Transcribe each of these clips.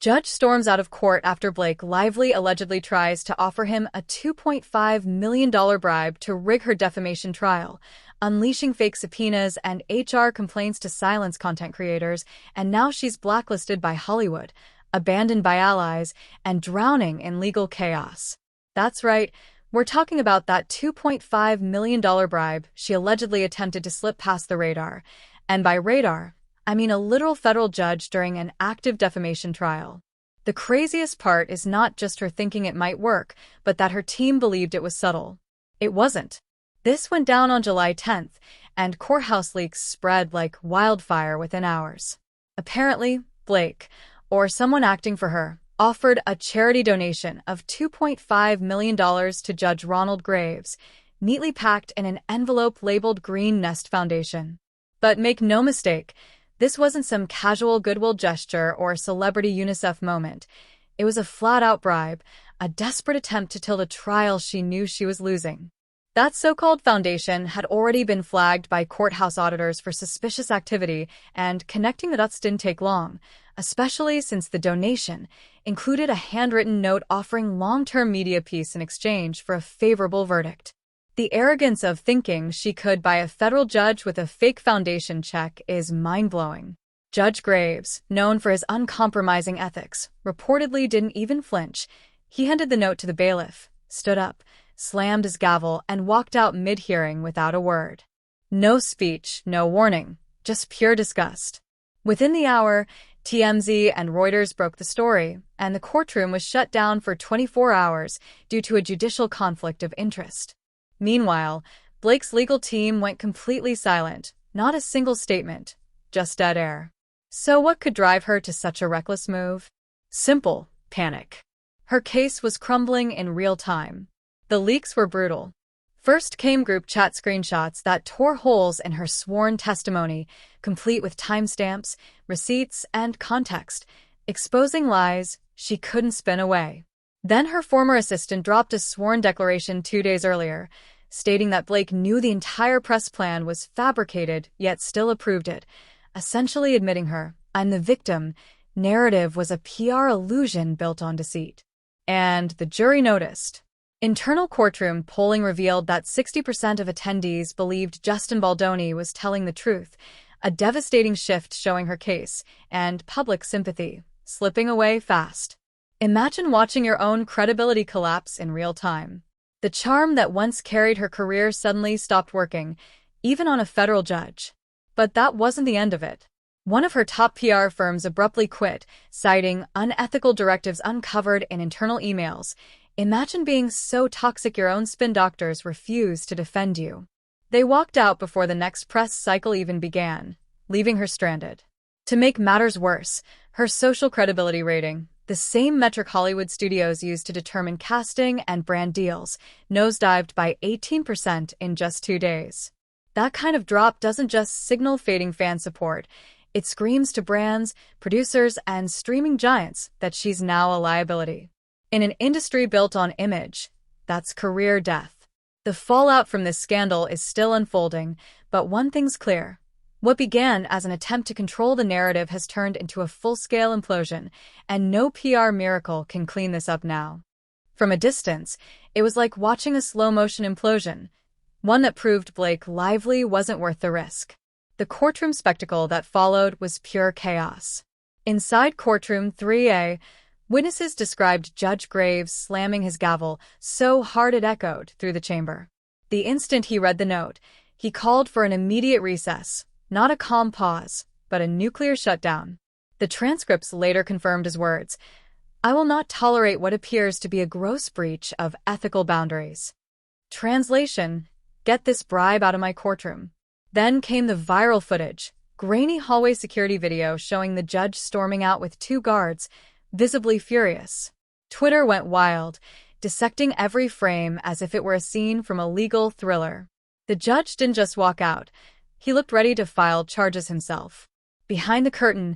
Judge storms out of court after Blake Lively allegedly tries to offer him a $2.5 million bribe to rig her defamation trial, unleashing fake subpoenas and HR complaints to silence content creators, and now she's blacklisted by Hollywood, abandoned by allies, and drowning in legal chaos. That's right, we're talking about that $2.5 million bribe she allegedly attempted to slip past the radar. And by radar, I mean a literal federal judge during an active defamation trial. The craziest part is not just her thinking it might work, but that her team believed it was subtle. It wasn't. This went down on July 10th, and courthouse leaks spread like wildfire within hours. Apparently, Blake, or someone acting for her, offered a charity donation of $2.5 million to Judge Ronald Graves, neatly packed in an envelope labeled Green Nest Foundation. But make no mistake, this wasn't some casual goodwill gesture or celebrity UNICEF moment. It was a flat-out bribe, a desperate attempt to tilt a trial she knew she was losing. That so-called foundation had already been flagged by courthouse auditors for suspicious activity, and connecting the dots didn't take long, especially since the donation included a handwritten note offering long-term media peace in exchange for a favorable verdict. The arrogance of thinking she could buy a federal judge with a fake foundation check is mind-blowing. Judge Graves, known for his uncompromising ethics, reportedly didn't even flinch. He handed the note to the bailiff, stood up, slammed his gavel, and walked out mid-hearing without a word. No speech, no warning, just pure disgust. Within the hour, TMZ and Reuters broke the story, and the courtroom was shut down for 24 hours due to a judicial conflict of interest. Meanwhile, Blake's legal team went completely silent, not a single statement, just dead air. So what could drive her to such a reckless move? Simple: panic. Her case was crumbling in real time. The leaks were brutal. First came group chat screenshots that tore holes in her sworn testimony, complete with timestamps, receipts, and context, exposing lies she couldn't spin away. Then her former assistant dropped a sworn declaration 2 days earlier, stating that Blake knew the entire press plan was fabricated yet still approved it, essentially admitting her "I'm the victim" narrative was a PR illusion built on deceit. And the jury noticed. Internal courtroom polling revealed that 60% of attendees believed Justin Baldoni was telling the truth, a devastating shift showing her case, and public sympathy slipping away fast. Imagine watching your own credibility collapse in real time. The charm that once carried her career suddenly stopped working, even on a federal judge. But that wasn't the end of it. One of her top PR firms abruptly quit, citing unethical directives uncovered in internal emails. Imagine being so toxic your own spin doctors refuse to defend you. They walked out before the next press cycle even began, leaving her stranded. To make matters worse, her social credibility rating, the same metric Hollywood studios use to determine casting and brand deals, nosedived by 18% in just 2 days. That kind of drop doesn't just signal fading fan support, it screams to brands, producers, and streaming giants that she's now a liability. In an industry built on image, that's career death. The fallout from this scandal is still unfolding, but one thing's clear. What began as an attempt to control the narrative has turned into a full-scale implosion, and no PR miracle can clean this up now. From a distance, it was like watching a slow-motion implosion, one that proved Blake Lively wasn't worth the risk. The courtroom spectacle that followed was pure chaos. Inside Courtroom 3A, witnesses described Judge Graves slamming his gavel so hard it echoed through the chamber. The instant he read the note, he called for an immediate recess. Not a calm pause, but a nuclear shutdown. The transcripts later confirmed his words. "I will not tolerate what appears to be a gross breach of ethical boundaries." Translation: "Get this bribe out of my courtroom." Then came the viral footage, grainy hallway security video showing the judge storming out with 2 guards, visibly furious. Twitter went wild, dissecting every frame as if it were a scene from a legal thriller. The judge didn't just walk out. He looked ready to file charges himself. Behind the curtain,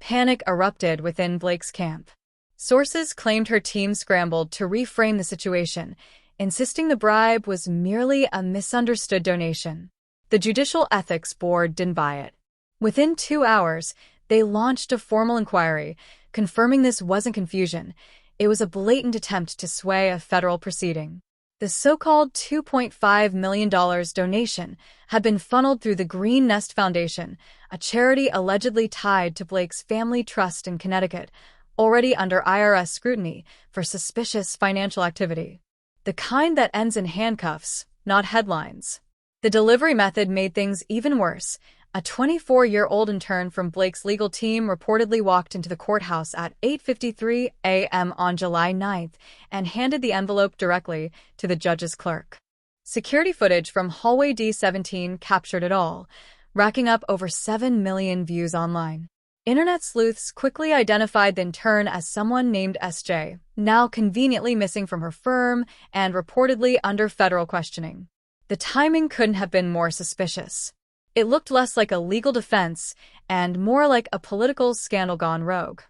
panic erupted within Blake's camp. Sources claimed her team scrambled to reframe the situation, insisting the bribe was merely a misunderstood donation. The Judicial Ethics Board didn't buy it. Within 2 hours, they launched a formal inquiry, confirming this wasn't confusion. It was a blatant attempt to sway a federal proceeding. The so-called $2.5 million donation had been funneled through the Green Nest Foundation, a charity allegedly tied to Blake's family trust in Connecticut, already under IRS scrutiny for suspicious financial activity. The kind that ends in handcuffs, not headlines. The delivery method made things even worse. A 24-year-old intern from Blake's legal team reportedly walked into the courthouse at 8:53 a.m. on July 9th and handed the envelope directly to the judge's clerk. Security footage from Hallway D17 captured it all, racking up over 7 million views online. Internet sleuths quickly identified the intern as someone named SJ, now conveniently missing from her firm and reportedly under federal questioning. The timing couldn't have been more suspicious. It looked less like a legal defense and more like a political scandal gone rogue.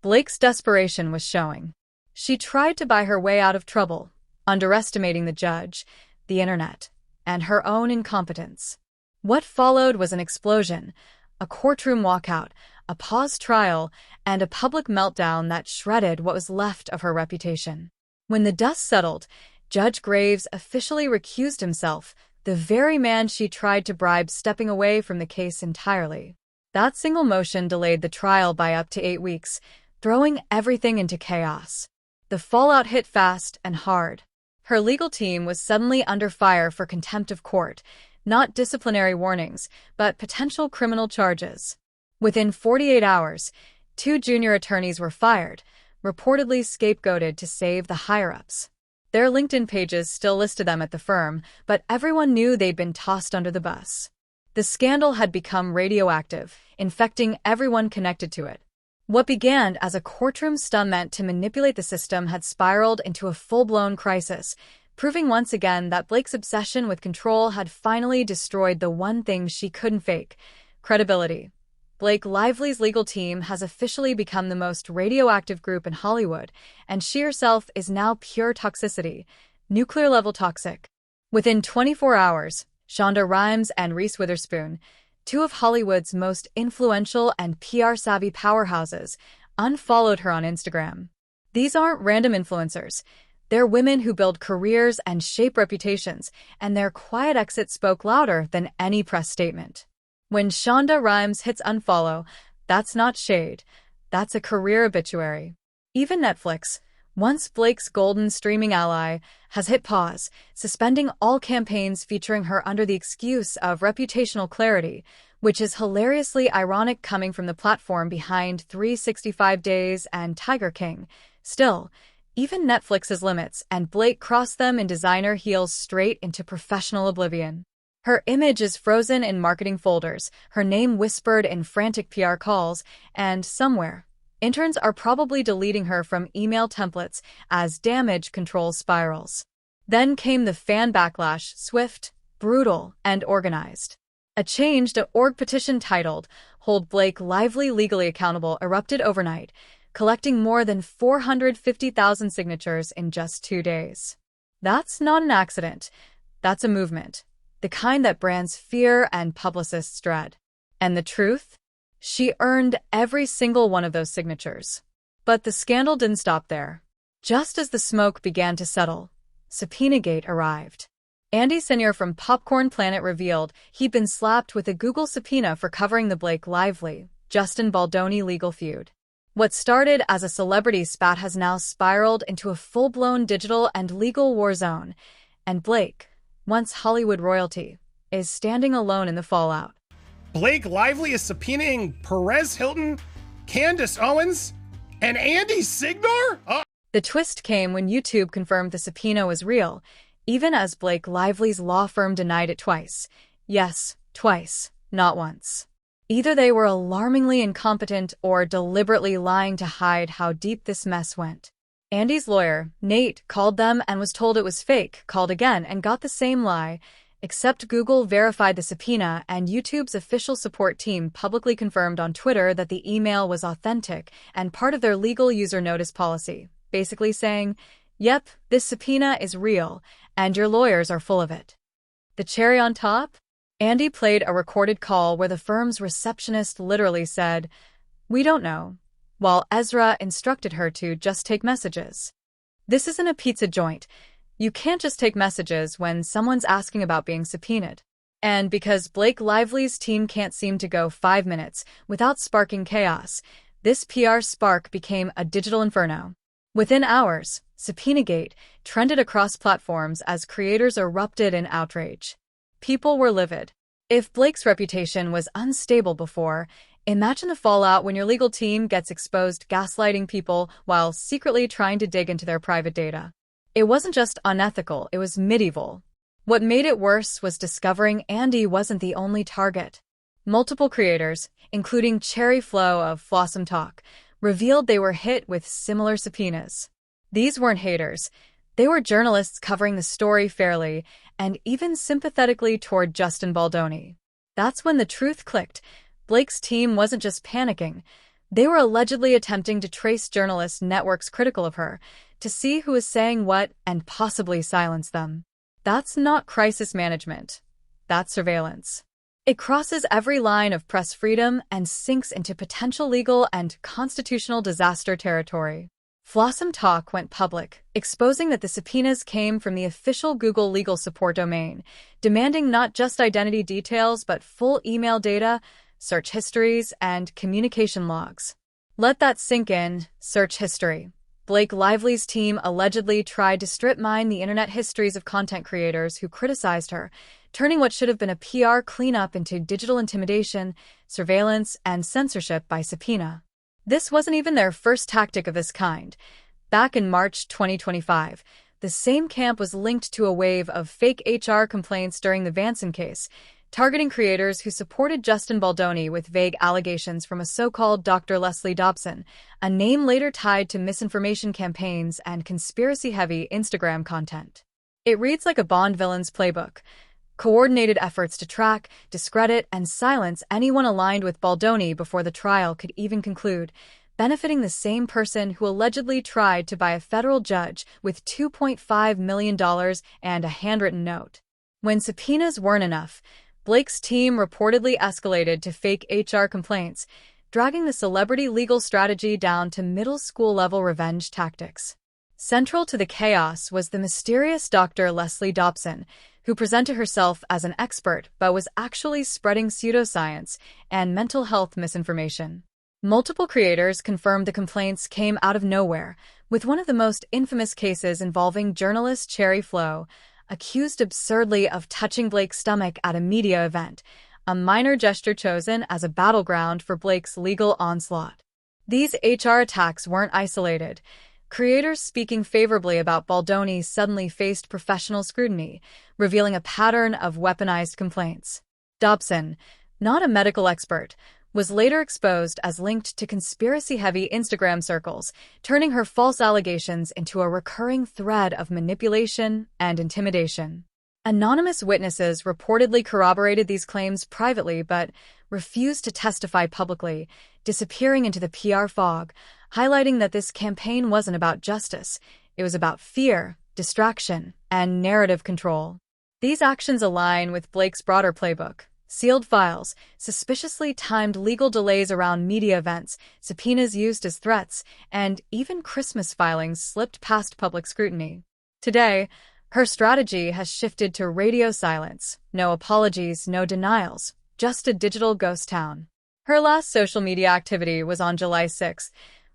Blake's desperation was showing. She tried to buy her way out of trouble, underestimating the judge, the internet, and her own incompetence. What followed was an explosion, a courtroom walkout, a paused trial, and a public meltdown that shredded what was left of her reputation. When the dust settled, Judge Graves officially recused himself, the very man she tried to bribe stepping away from the case entirely. That single motion delayed the trial by up to 8 weeks, throwing everything into chaos. The fallout hit fast and hard. Her legal team was suddenly under fire for contempt of court, not disciplinary warnings, but potential criminal charges. Within 48 hours, 2 junior attorneys were fired, reportedly scapegoated to save the higher-ups. Their LinkedIn pages still listed them at the firm, but everyone knew they'd been tossed under the bus. The scandal had become radioactive, infecting everyone connected to it. What began as a courtroom stunt meant to manipulate the system had spiraled into a full-blown crisis, proving once again that Blake's obsession with control had finally destroyed the one thing she couldn't fake: credibility. Blake Lively's legal team has officially become the most radioactive group in Hollywood, and she herself is now pure toxicity, nuclear-level toxic. Within 24 hours, Shonda Rhimes and Reese Witherspoon, 2 of Hollywood's most influential and PR-savvy powerhouses, unfollowed her on Instagram. These aren't random influencers. They're women who build careers and shape reputations, and their quiet exit spoke louder than any press statement. When Shonda Rhimes hits unfollow, that's not shade. That's a career obituary. Even Netflix, once Blake's golden streaming ally, has hit pause, suspending all campaigns featuring her under the excuse of reputational clarity, which is hilariously ironic coming from the platform behind 365 Days and Tiger King. Still, even Netflix's limits, and Blake crossed them in designer heels straight into professional oblivion. Her image is frozen in marketing folders, her name whispered in frantic PR calls, and somewhere, interns are probably deleting her from email templates as damage control spirals. Then came the fan backlash, swift, brutal, and organized. A change.org petition titled "Hold Blake Lively Legally Accountable" erupted overnight, collecting more than 450,000 signatures in just 2 days. That's not an accident. That's a movement. The kind that brands fear and publicists dread. And the truth? She earned every single one of those signatures. But the scandal didn't stop there. Just as the smoke began to settle, Subpoena-gate arrived. Andy Senior from Popcorn Planet revealed he'd been slapped with a Google subpoena for covering the Blake Lively, Justin Baldoni legal feud. What started as a celebrity spat has now spiraled into a full-blown digital and legal war zone, and Blake, once Hollywood royalty, is standing alone in the fallout. Blake Lively is subpoenaing Perez Hilton, Candace Owens, and Andy Signor? The twist came when YouTube confirmed the subpoena was real, even as Blake Lively's law firm denied it twice. Yes, twice, not once. Either they were alarmingly incompetent or deliberately lying to hide how deep this mess went. Andy's lawyer, Nate, called them and was told it was fake, called again and got the same lie, except Google verified the subpoena and YouTube's official support team publicly confirmed on Twitter that the email was authentic and part of their legal user notice policy, basically saying, "Yep, this subpoena is real, and your lawyers are full of it." The cherry on top? Andy played a recorded call where the firm's receptionist literally said, "We don't know. while Ezra instructed her to just take messages. This isn't a pizza joint. You can't just take messages when someone's asking about being subpoenaed. And because Blake Lively's team can't seem to go 5 minutes without sparking chaos, this PR spark became a digital inferno. Within hours, Subpoenagate trended across platforms as creators erupted in outrage. People were livid. If Blake's reputation was unstable before, imagine the fallout when your legal team gets exposed gaslighting people while secretly trying to dig into their private data. It wasn't just unethical, it was medieval. What made it worse was discovering Andy wasn't the only target. Multiple creators, including Cherry Flow of Flossom Talk, revealed they were hit with similar subpoenas. These weren't haters. They were journalists covering the story fairly and even sympathetically toward Justin Baldoni. That's when the truth clicked. Blake's team wasn't just panicking. They were allegedly attempting to trace journalist networks critical of her, to see who was saying what and possibly silence them. That's not crisis management. That's surveillance. It crosses every line of press freedom and sinks into potential legal and constitutional disaster territory. Flossom Talk went public, exposing that the subpoenas came from the official Google legal support domain, demanding not just identity details but full email data, search histories, and communication logs. Let that sink in. Search history. Blake Lively's team allegedly tried to strip mine the internet histories of content creators who criticized her, turning what should have been a PR cleanup into digital intimidation, surveillance, and censorship by subpoena. This wasn't even their first tactic of this kind. Back in March 2025, the same camp was linked to a wave of fake HR complaints during the Vanson case, targeting creators who supported Justin Baldoni with vague allegations from a so-called Dr. Leslie Dobson, a name later tied to misinformation campaigns and conspiracy-heavy Instagram content. It reads like a Bond villain's playbook. Coordinated efforts to track, discredit, and silence anyone aligned with Baldoni before the trial could even conclude, benefiting the same person who allegedly tried to buy a federal judge with $2.5 million and a handwritten note. When subpoenas weren't enough, Blake's team reportedly escalated to fake HR complaints, dragging the celebrity legal strategy down to middle school-level revenge tactics. Central to the chaos was the mysterious Dr. Leslie Dobson, who presented herself as an expert but was actually spreading pseudoscience and mental health misinformation. Multiple creators confirmed the complaints came out of nowhere, with one of the most infamous cases involving journalist Cherry Flow, accused absurdly of touching Blake's stomach at a media event, a minor gesture chosen as a battleground for Blake's legal onslaught. These HR attacks weren't isolated. Creators speaking favorably about Baldoni suddenly faced professional scrutiny, revealing a pattern of weaponized complaints. Dobson, not a medical expert, was later exposed as linked to conspiracy-heavy Instagram circles, turning her false allegations into a recurring thread of manipulation and intimidation. Anonymous witnesses reportedly corroborated these claims privately but refused to testify publicly, disappearing into the PR fog, highlighting that this campaign wasn't about justice, it was about fear, distraction, and narrative control. These actions align with Blake's broader playbook. Sealed files, suspiciously timed legal delays around media events, subpoenas used as threats, and even Christmas filings slipped past public scrutiny. Today, her strategy has shifted to radio silence. No apologies, no denials, just a digital ghost town. Her last social media activity was on July 6th,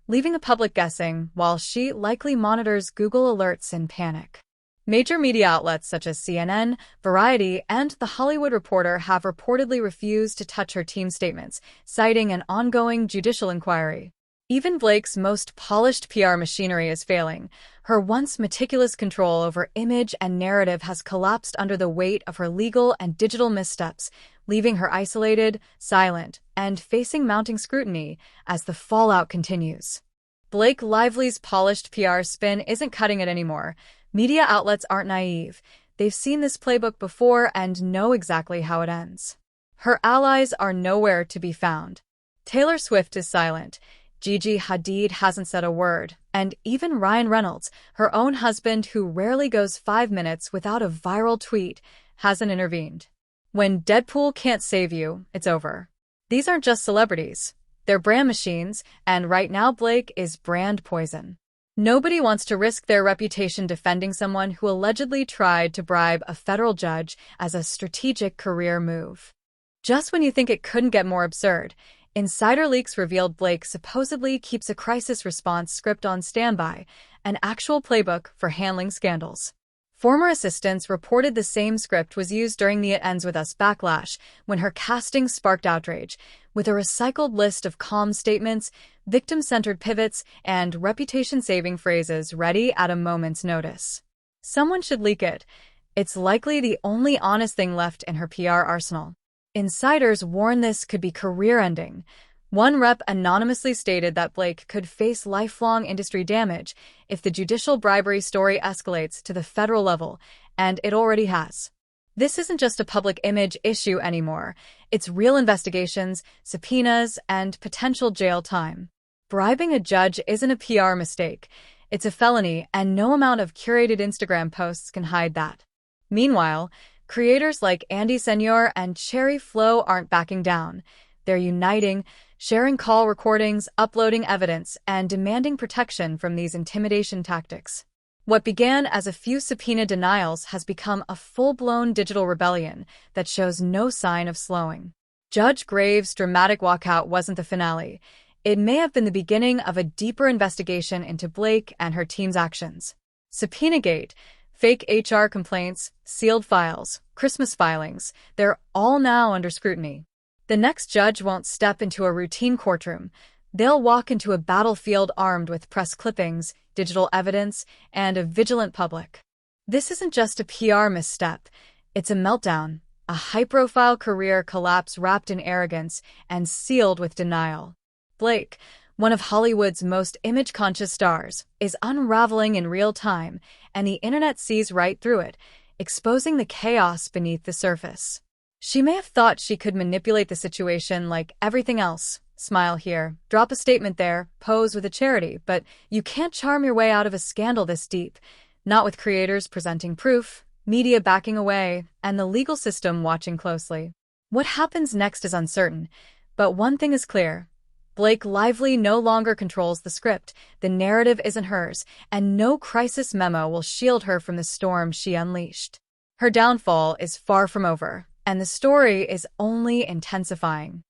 leaving the public guessing while she likely monitors Google alerts in panic. Major media outlets such as CNN, Variety, and The Hollywood Reporter have reportedly refused to touch her team's statements, citing an ongoing judicial inquiry. Even Blake's most polished PR machinery is failing. Her once meticulous control over image and narrative has collapsed under the weight of her legal and digital missteps, leaving her isolated, silent, and facing mounting scrutiny as the fallout continues. Blake Lively's polished PR spin isn't cutting it anymore. Media outlets aren't naive. They've seen this playbook before and know exactly how it ends. Her allies are nowhere to be found. Taylor Swift is silent. Gigi Hadid hasn't said a word, and even Ryan Reynolds, her own husband who rarely goes 5 minutes without a viral tweet, hasn't intervened. When Deadpool can't save you, it's over. These aren't just celebrities. They're brand machines, and right now Blake is brand poison. Nobody wants to risk their reputation defending someone who allegedly tried to bribe a federal judge as a strategic career move. Just when you think it couldn't get more absurd, insider leaks revealed Blake supposedly keeps a crisis response script on standby, an actual playbook for handling scandals. Former assistants reported the same script was used during the It Ends With Us backlash when her casting sparked outrage, with a recycled list of calm statements, victim-centered pivots, and reputation-saving phrases ready at a moment's notice. Someone should leak it. It's likely the only honest thing left in her PR arsenal. Insiders warn this could be career-ending. One rep anonymously stated that Blake could face lifelong industry damage if the judicial bribery story escalates to the federal level, and it already has. This isn't just a public image issue anymore. It's real investigations, subpoenas, and potential jail time. Bribing a judge isn't a PR mistake. It's a felony, and no amount of curated Instagram posts can hide that. Meanwhile, creators like Andy Senior and Cherry Flow aren't backing down. They're uniting, sharing call recordings, uploading evidence, and demanding protection from these intimidation tactics. What began as a few subpoena denials has become a full-blown digital rebellion that shows no sign of slowing. Judge Graves' dramatic walkout wasn't the finale. It may have been the beginning of a deeper investigation into Blake and her team's actions. Subpoena-gate, fake HR complaints, sealed files, Christmas filings, they're all now under scrutiny. The next judge won't step into a routine courtroom. They'll walk into a battlefield armed with press clippings, digital evidence, and a vigilant public. This isn't just a PR misstep. It's a meltdown, a high-profile career collapse wrapped in arrogance and sealed with denial. Blake, one of Hollywood's most image-conscious stars, is unraveling in real time, and the internet sees right through it, exposing the chaos beneath the surface. She may have thought she could manipulate the situation like everything else. Smile here, drop a statement there, pose with a charity, but you can't charm your way out of a scandal this deep. Not with creators presenting proof, media backing away, and the legal system watching closely. What happens next is uncertain, but one thing is clear. Blake Lively no longer controls the script, the narrative isn't hers, and no crisis memo will shield her from the storm she unleashed. Her downfall is far from over, and the story is only intensifying.